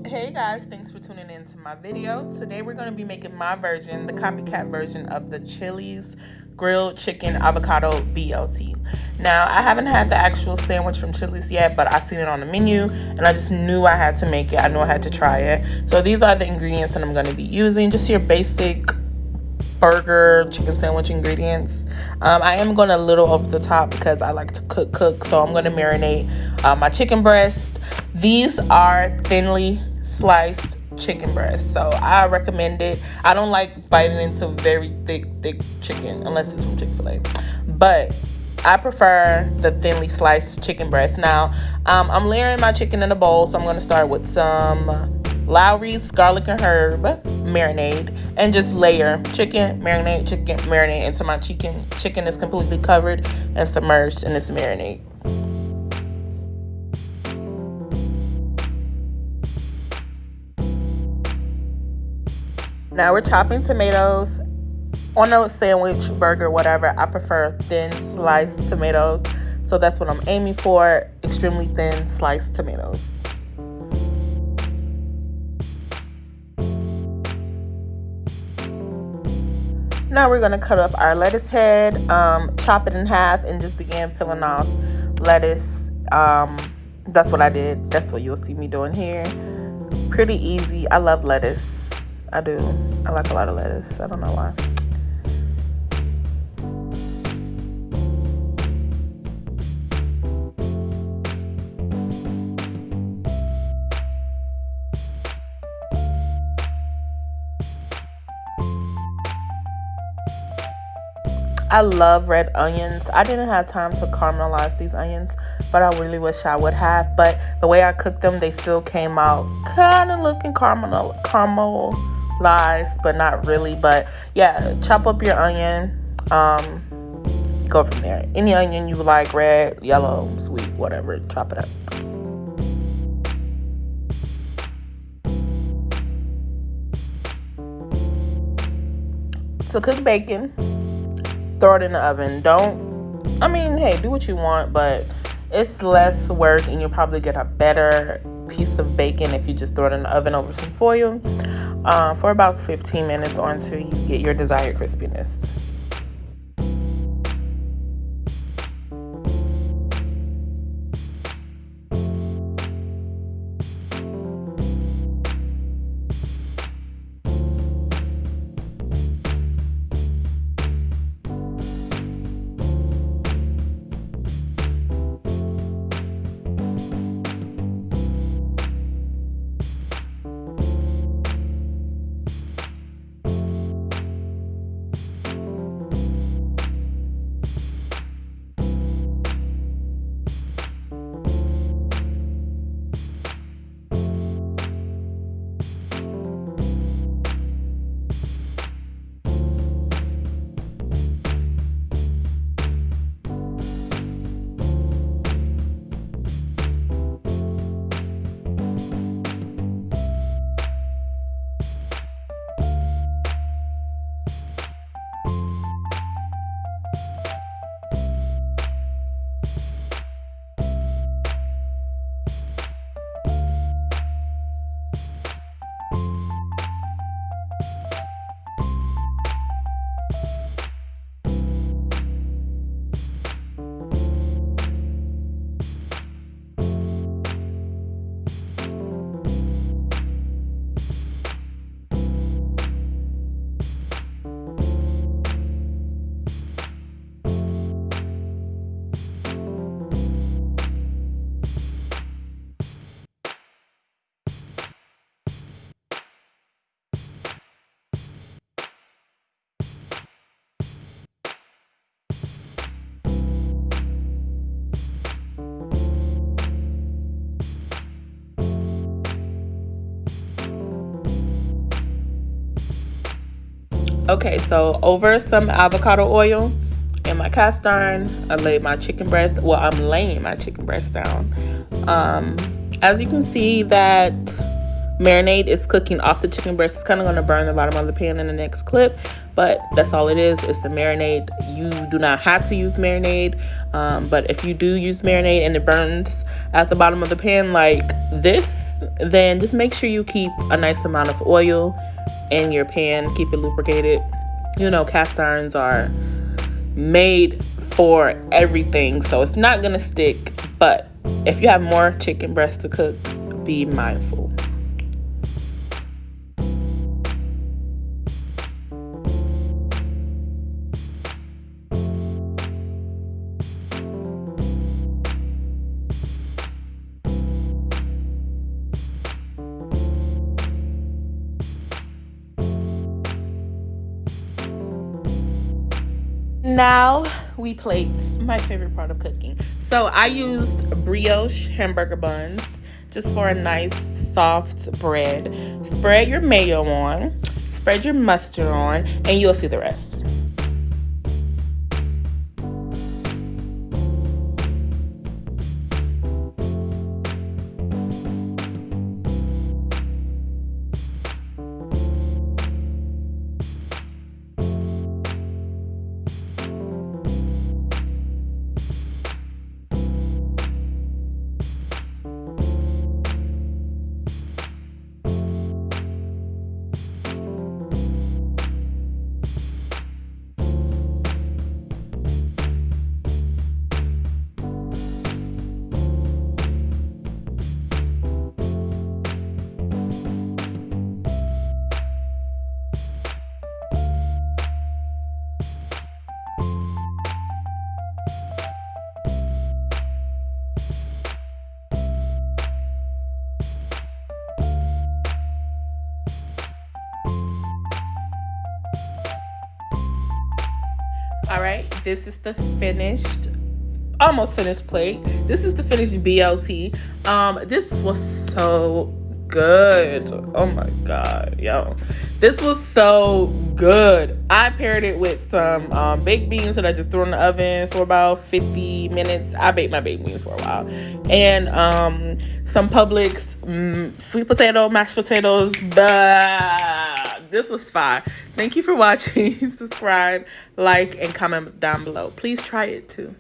Hey guys, thanks for tuning in to my video. Today we're going to be making my version, the copycat version of the Chili's grilled chicken avocado BLT. Now, I haven't had the actual sandwich from Chili's yet, but I seen it on the menu and I just knew I had to make it. I knew I had to try it. So these are the ingredients that I'm going to be using. Just your basic burger chicken sandwich ingredients. I am going a little over the top because I like to cook, so I'm going to marinate my chicken breast. These are thinly sliced chicken breast, so I recommend it. I don't like biting into very thick chicken unless it's from Chick-fil-A, but I prefer the thinly sliced chicken breast. Now, I'm layering my chicken in a bowl, so I'm going to start with some Lowry's garlic and herb marinade, and just layer chicken marinade until my chicken is completely covered and submerged in this marinade. Now we're chopping tomatoes. On a sandwich, burger, whatever, I prefer thin sliced tomatoes, so that's what I'm aiming for, extremely thin sliced tomatoes. Now we're going to cut up our lettuce head, chop it in half, and just begin peeling off lettuce. That's what I did. That's what you'll see me doing here. Pretty easy. I love lettuce. I do. I like a lot of lettuce. I don't know why. I love red onions. I didn't have time to caramelize these onions, but I really wish I would have. But the way I cooked them, they still came out kind of looking caramelized, but not really. But yeah, chop up your onion. Go from there. Any onion you like, red, yellow, sweet, whatever, chop it up. To cook bacon, throw it in the oven. Hey, do what you want, but it's less work and you'll probably get a better piece of bacon if you just throw it in the oven over some foil for about 15 minutes or until you get your desired crispiness. Okay, so over some avocado oil in my cast iron, I laid my chicken breast. Well, I'm laying my chicken breast down. As you can see, that marinade is cooking off the chicken breast. It's kind of going to burn the bottom of the pan in the next clip, but that's all it is. It's the marinade. You do not have to use marinade, but if you do use marinade and it burns at the bottom of the pan like this, then just make sure you keep a nice amount of oil in your pan. Keep it lubricated. You know, cast irons are made for everything, so it's not gonna stick. But if you have more chicken breast to cook, be mindful. Now we plate my favorite part of cooking. So I used brioche hamburger buns just for a nice soft bread. Spread your mayo on, spread your mustard on, and you'll see the rest. All right, this is the almost finished plate. This is the finished BLT. This was so good. Oh my God, yo. This was so good. I paired it with some baked beans that I just threw in the oven for about 50 minutes. I baked my baked beans for a while. And some Publix sweet potato, mashed potatoes. This was fire. Thank you for watching. Subscribe, like, and comment down below. Please try it too.